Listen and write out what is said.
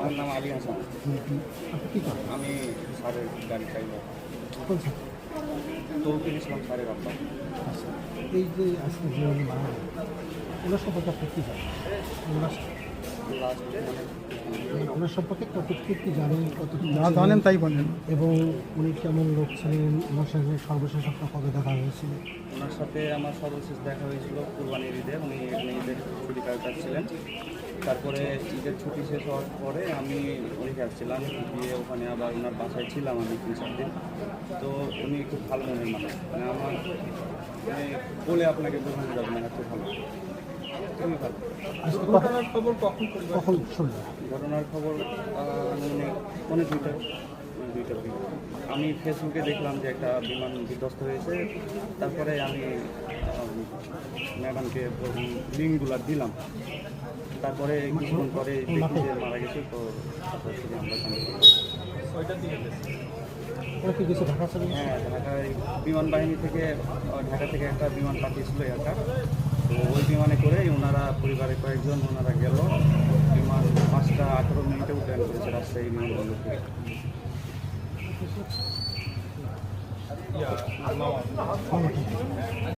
আমার নাম আলী হাসান। আপনি কী করেন? আমি স্যারের গাড়ি ড্রাইভার। কোন স্যার? তৌকির ইসলাম স্যারের আব্বা। আচ্ছা, এই যে আজকে যে উনি মারা গেলেন, ওনার সম্পর্কে আপনি কী জানেন? ওনার লাস্ট ওনার সম্পর্কে কতটুকু কি জানেন, কতটুকু যা জানেন তাই বলেন। এবং উনি কেমন লোক ছিলেন, ওনার সঙ্গে সর্বশেষ আপনার কবে দেখা হয়েছিল? ওনার সাথে আমার সর্বশেষ দেখা হয়েছিল কুরবানির ঈদে। উনি এখানে ঈদের ছুটি কাটাচ্ছিলেন। তারপরে ঈদের ছুটি শেষ হওয়ার পরে আমি ওইখানে আসছিলাম, গিয়ে ওখানে আবার ওনার বাসায় ছিলাম আমি 3-4 দিন। তো উনি খুব ভালো মনের মানুষ, মানে আমার মানে বলে আপনাকে বোঝানো যাবে না, এত ভালো, খুবই ভালো। আজকে ঘটনার খবর কখন শুনলেন? ঘটনার খবর অনেক দুইটার দিকে আমি ফেসবুকে দেখলাম যে একটা বিমান বিধ্বস্ত হয়েছে। তারপরে আমি ম্যাডামকে লিঙ্কগুলো দিলাম। তারপরে কিছুক্ষণ পরে দেখি যে মারা গেছে। তো তারপর থেকে আমরা ওরা কি কিছু ঢাকা চলে গেছে? হ্যাঁ, ঢাকায় বিমান বাহিনী থেকে ঢাকা থেকে একটা বিমান পাঠিয়েছিল এয়ারটা। তো ওই বিমানে করেই ওনারা পরিবারের কয়েকজন ওনারা গেল। বিমান 5টা 18 মিনিটে উড্ডয়ন করেছে রাজশাহী বিমানবন্দর থেকে। মামা।